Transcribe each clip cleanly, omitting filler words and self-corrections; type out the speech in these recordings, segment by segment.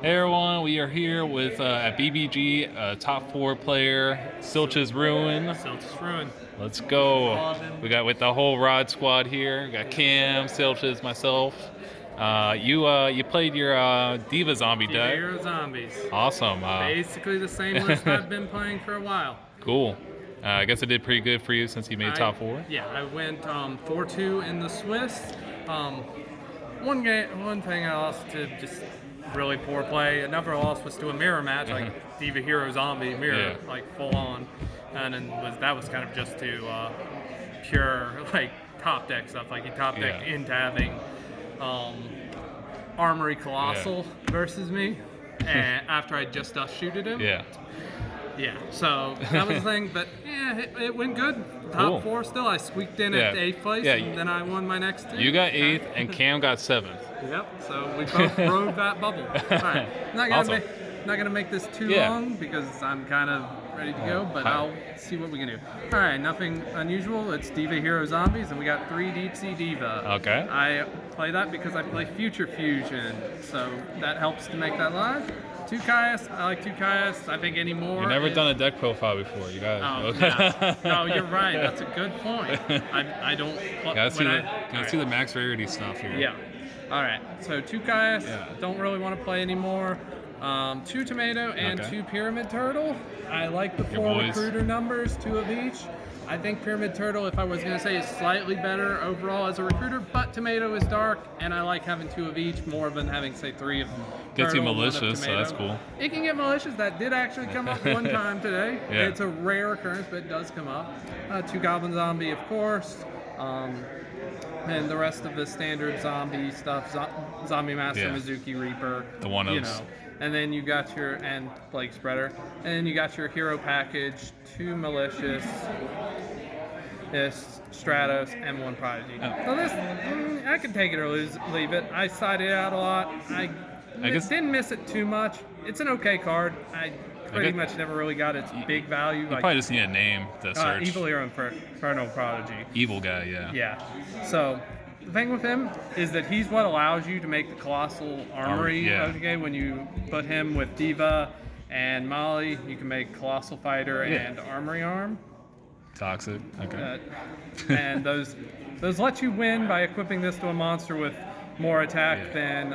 Hey everyone, we are here with at BBG top 4 player SilchasRuin. SilchasRuin. Let's go. We got with the whole Rod squad here. We got Cam, Silchas, myself. You played your Diva zombie Diva deck. Hero Zombies. Awesome. Basically the same list I've been playing for a while. Cool. I guess it did pretty good for you since you made top 4. Yeah, I went 4-2 in the Swiss. One thing I lost to just really poor play. Another loss was to a mirror match, like Diva Hero Zombie mirror, like full on, and then that was kind of just to pure like top deck stuff. Like he top decked into having Armory Colossal versus me, and after I just shooted him. Yeah, so that was the thing, but yeah, it went good. Top 4 still. I squeaked in at 8th place, and then I won my next 2. You got 8th, and Cam got 7th. Yep, so we both rode that bubble. All right, not gonna make this too long because I'm kind of ready to go, but I'll see what we can do. All right, nothing unusual. It's Diva Hero Zombies, and we got 3 Deep Sea Diva. Okay. I play that because I play Future Fusion, so that helps to make that live. 2 Caius. I like 2 Caius. I think any more. You've never done a deck profile before. You got. Oh, yeah. No, you're right. That's a good point. I don't. Gotta see the max rarity stuff here. Yeah. All right. So 2 Caius. Don't really want to play anymore. 2 Tomato and 2 Pyramid Turtle. I like the 4 recruiter numbers, 2 of each. I think Pyramid Turtle, if I was going to say, is slightly better overall as a recruiter, but Tomato is dark, and I like having 2 of each more than having, say, 3 of them. Gets you malicious, so that's cool. It can get malicious. That did actually come up one time today. It's a rare occurrence, but it does come up. 2 Goblin Zombie, of course. And the rest of the standard zombie stuff, Zombie Master, Mizuki Reaper. The one you know. And then you got and Plague Spreader. And then you got your hero package, 2 Malicious, Stratos, and 1 Prodigy. So this, I could take it or leave it. I sided out a lot. I didn't miss it too much. It's an okay card. I pretty much never really got its big value. You probably just need a name to search. Evil Hero Inferno Prodigy. Evil guy, yeah. Yeah. So the thing with him is that he's what allows you to make the Colossal Armory. Okay, when you put him with Diva and Molly, you can make Colossal Fighter and Armory Arm. Toxic. Okay. And those let you win by equipping this to a monster with more attack than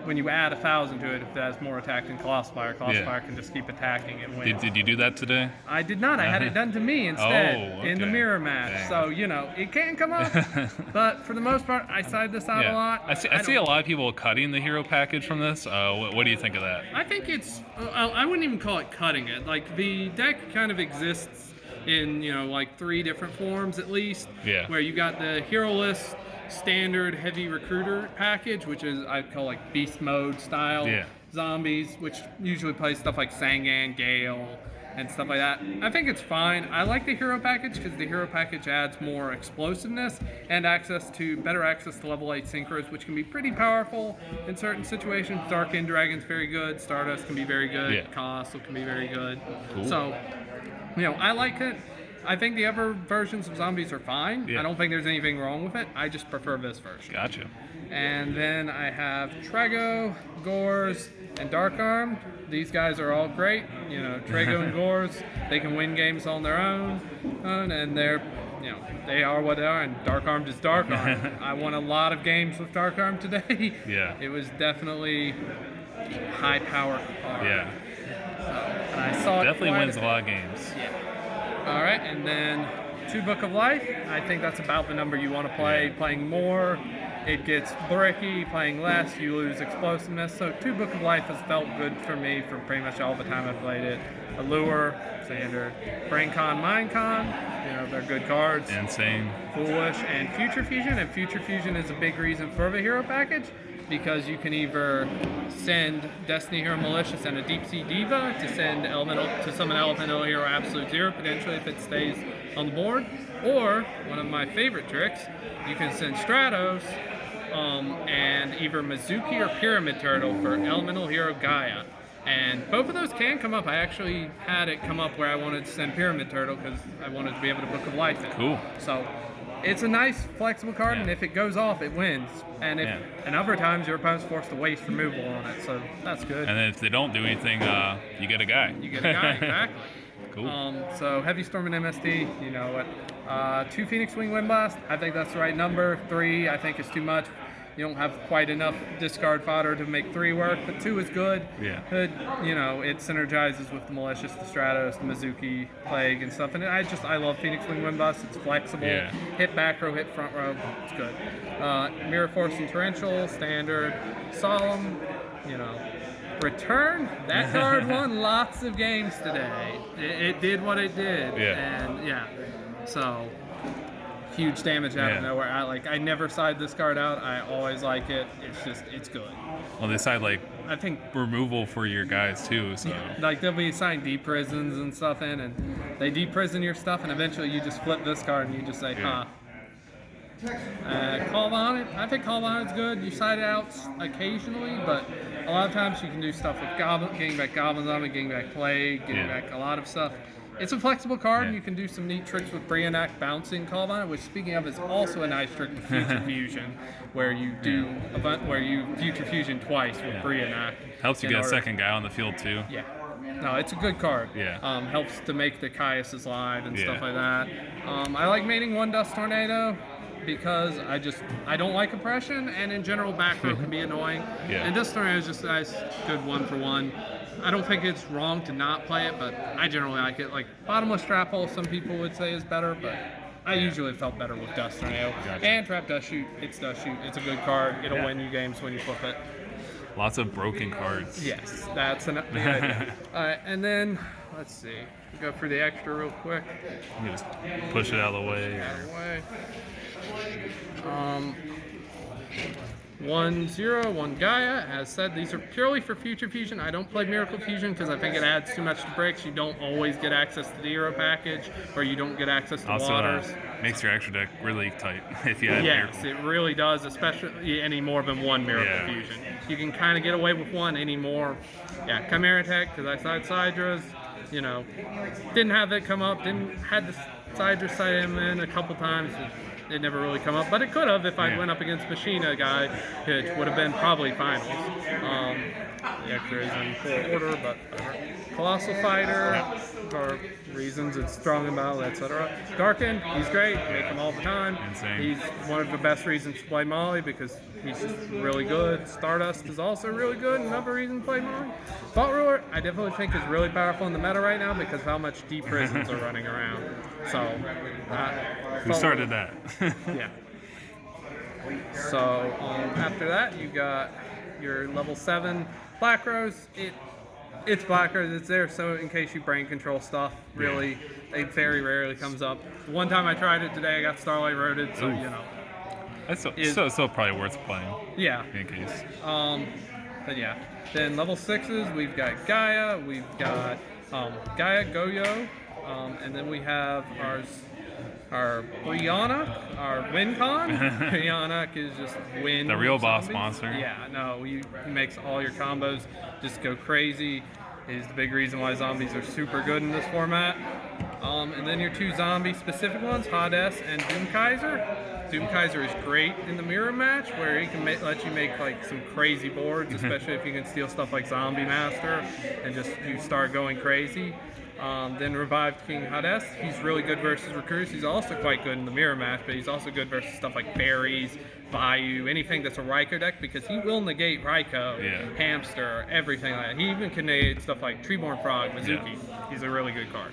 when you add 1,000 to it. If it has more attack than Colossal Fire can just keep attacking and win. Did you do that today? I did not. I had it done to me instead in the mirror match. Dang. So it can come up, but for the most part, I side this out a lot. I see a lot of people cutting the hero package from this. What do you think of that? I think it's. I wouldn't even call it cutting it. Like the deck kind of exists in like 3 different forms at least. Yeah. Where you got the hero list standard heavy recruiter package, which is I call like beast mode style zombies, which usually plays stuff like Sangan, Gale, and stuff like that. I think it's fine. I like the hero package because the hero package adds more explosiveness and better access to level 8 synchros, which can be pretty powerful in certain situations. Dark End Dragon's very good. Stardust can be very good. Colossal can be very good. Cool. So, I like it. I think the other versions of zombies are fine. I don't think there's anything wrong with it. I just prefer this version. Gotcha. And then I have Trego, Gores, and Dark Arm. These guys are all great. Trego and Gores, they can win games on their own, and they are what they are. And Dark Arm is Dark Arm. I won a lot of games with Dark Arm today. Yeah. It was definitely high power card. Yeah. And I saw definitely wins a lot of games. Yeah. All right, and then 2 Book of Life. I think that's about the number you want to play. Playing more, it gets bricky. Playing less, you lose explosiveness. So 2 Book of Life has felt good for me for pretty much all the time I've played it. Allure, standard. BrainCon, MindCon, they're good cards. Insane. Foolish, and Future Fusion. And Future Fusion is a big reason for the hero package, because you can either send Destiny Hero Malicious and a Deep Sea Diva to summon Elemental Hero Absolute Zero, potentially if it stays on the board, or one of my favorite tricks, you can send Stratos and either Mizuki or Pyramid Turtle for Elemental Hero Gaia. And both of those can come up. I actually had it come up where I wanted to send Pyramid Turtle because I wanted to be able to Book of Life in. Cool. So it's a nice flexible card, Yeah. and if it goes off, it wins. And and other times your opponent's forced to waste removal on it, so that's good. And then if they don't do anything, you get a guy. You get a guy, exactly. Cool. So Heavy Storm and MSD, you know what? 2 Phoenix Wing Wind Blast, I think that's the right number. 3, I think is too much. You don't have quite enough discard fodder to make 3 work, but 2 is good. Yeah. You know, it synergizes with the Malicious, the Stratos, the Mizuki, Plague, and stuff. And I love Phoenix Wing Wind Blast. It's flexible. Yeah. Hit back row, hit front row. It's good. Mirror Force and Torrential, standard, solemn. You know, return. That card won lots of games today. It did what it did. Yeah. And yeah, so. Huge damage out of nowhere. I never side this card out. I always like it. It's good. Well, they side like I think removal for your guys too. So like they'll be assigned deprisons and stuff in, and they deprison your stuff, and eventually you just flip this card and you just say, Call on it. I think Call on it's good. You side it out occasionally, but a lot of times you can do stuff with getting back goblins on it, getting back plague, getting back a lot of stuff. It's a flexible card, and you can do some neat tricks with Brionac bouncing Call on it, which, speaking of, is also a nice trick with Future Fusion, where you do Future Fusion twice with Brionac. Helps you get a second guy on the field too. Yeah. No, it's a good card. Yeah. Helps to make the Caius's live and stuff like that. I like mating 1 Dust Tornado because I don't like oppression, and in general back row can be annoying. And Dust Tornado is just a nice, good 1-for-1. I don't think it's wrong to not play it, but I generally like it. Like Bottomless Trap Hole, some people would say is better, but I usually felt better with Dust Tornado. And Trap Dust Shoot, it's Dust Shoot. It's a good card. It'll win you games when you flip it. Lots of broken cards. Yes, that's the idea. Alright, and then, let's see. We'll go for the extra real quick. You just push it out of the way. 1/0, Gaia. As said, these are purely for Future Fusion. I don't play Miracle Fusion because I think it adds too much to bricks. You don't always get access to the hero package, or you don't get access to waters. Makes your extra deck really tight if you add Yes, Miracle. it really does, especially any more than 1 Miracle Fusion. You can kind of get away with 1 anymore. Yeah, Chimera Tech, because I side Sidras. You know, didn't have it come up. Had the Sidra side him in a couple times. It never really come up, but it could have if I went up against Machina guy, which would have been probably finals. The extra is in full order, but Colossal Fighter, for reasons it's strong in battle, etc. Darken, he's great, make him all the time. Insane. He's one of the best reasons to play Molly because he's just really good. Stardust is also really good, another reason to play Molly. Vault Ruler, I definitely think is really powerful in the meta right now because of how much deep prisons are running around. So, who started that? yeah. So after that, you got your level 7 Black Rose. It's Black Rose. It's there so in case you brain control stuff. Really, it very rarely comes up. One time I tried it today, I got Starlight Roaded. So you know, that's still probably worth playing. Yeah. In case. But yeah. Then level 6s, we've got Gaia. We've got Gaia Goyo, and then we have our Brionac, our WinCon. Brionac is just win. The real boss zombies. monster. Yeah, no, he makes all your combos just go crazy. He's the big reason why zombies are super good in this format. And then your 2 zombie-specific ones, Hades and Doomkaiser. Doomkaiser is great in the mirror match, where he can let you make like some crazy boards, especially if you can steal stuff like Zombie Master and just you start going crazy. Then Revived King Hades, he's really good versus recruits. He's also quite good in the mirror match, but he's also good versus stuff like Berries, Bayou, anything that's a Raikou deck, because he will negate Raikou, Hamster, everything like that. He even can negate stuff like Treeborn Frog, Mizuki. He's a really good card.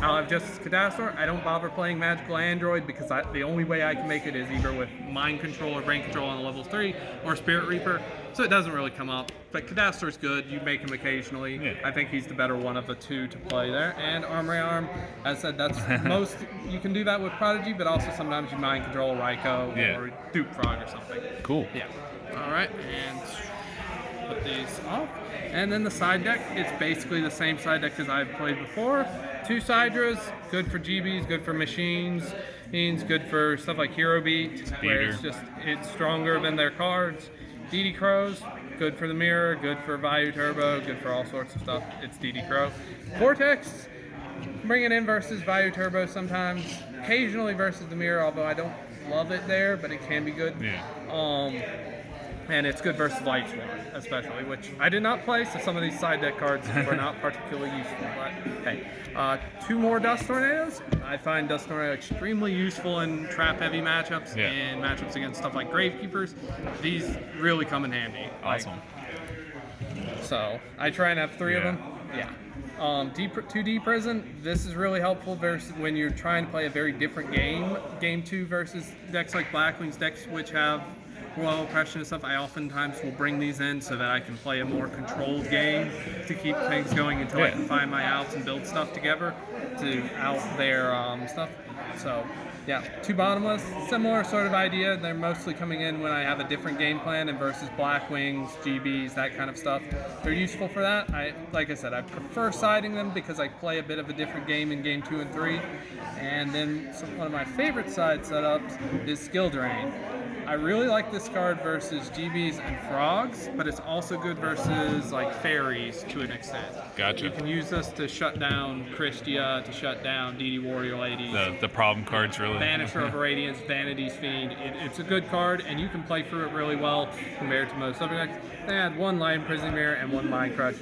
I'll have Justice Cadastor. I don't bother playing Magical Android because the only way I can make it is either with Mind Control or Brain Control on a level 3 or Spirit Reaper, so it doesn't really come up. But Cadastor's good. You make him occasionally. I think he's the better one of the 2 to play there. And Armory Arm, as I said, that's most. You can do that with Prodigy, but also sometimes you Mind Control Raikou or Dupe Frog or something. Cool. Yeah. All right, and put these off. And then the side deck, it's basically the same side deck as I've played before. 2 Sidras, good for GBs, good for machines, good for stuff like Hero Beat, where it's stronger than their cards. DD Crows, good for the mirror, good for Vayu Turbo, good for all sorts of stuff. It's DD Crow. Vortex, bring it in versus Vayu Turbo sometimes. occasionally versus the mirror, although I don't love it there, but it can be good. Yeah. And it's good versus Lightsworn, especially, which I did not play, so some of these side deck cards were not particularly useful. But hey, 2 more Dust Tornadoes. I find Dust Tornado extremely useful in trap-heavy matchups and matchups against stuff like Gravekeepers. These really come in handy. Awesome. So I try and have 3 of them. Yeah. 2D Prison, this is really helpful versus when you're trying to play a very different game. Game 2 versus decks like Blackwings, decks which have low oppression and stuff. I oftentimes will bring these in so that I can play a more controlled game to keep things going until I can find my outs and build stuff together to out their stuff. So yeah, 2 Bottomless, similar sort of idea. They're mostly coming in when I have a different game plan and versus Blackwings, GBs, that kind of stuff. They're useful for that. Like I said, I prefer siding them because I play a bit of a different game in game 2 and 3. And then one of my favorite side setups is Skill Drain. I really like this card versus GBs and Frogs, but it's also good versus like Fairies to an extent. Gotcha. You can use this to shut down Christia, to shut down DD Warrior Ladies. The problem cards, really. Banisher of Radiance, Vanity's Fiend. It's a good card, and you can play through it really well compared to most other decks. They had 1 Light Imprisoning Mirror and 1 Mind Crush.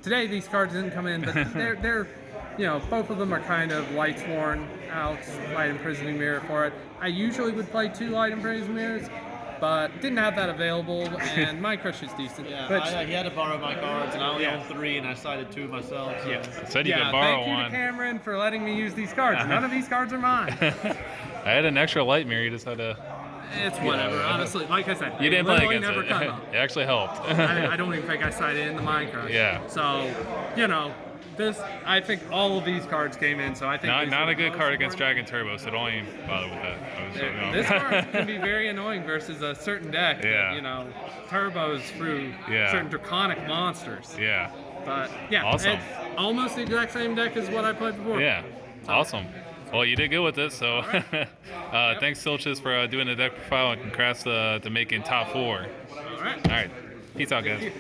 Today these cards didn't come in, but they're both of them are kind of Lightsworn outs, Light Imprisoning Mirror for it. I usually would play 2 Light Imprisoning Mirrors, but didn't have that available, and Mind Crush is decent. Yeah, he had to borrow my cards, and I only own 3, and I sided 2 myself. So. I said you could borrow thank you one. to Cameron for letting me use these cards. None of these cards are mine. I had an extra light mirror. You just had to. It's whatever, honestly. Like I said, You didn't play against never it. come up. It actually helped. I don't even think I sided in the Mind Crush. Yeah. So, I think all of these cards came in, so I think Not a good card against Dragon Turbo, so don't even bother with that. This card can be very annoying versus a certain deck that, turbos through certain draconic monsters. Yeah. But yeah, Awesome. it's almost the exact same deck as what I played before. Yeah. Awesome. Well, you did good with this, so thanks, Silchas, for doing the deck profile, and congrats to making top 4. All right. All right. Peace out, guys.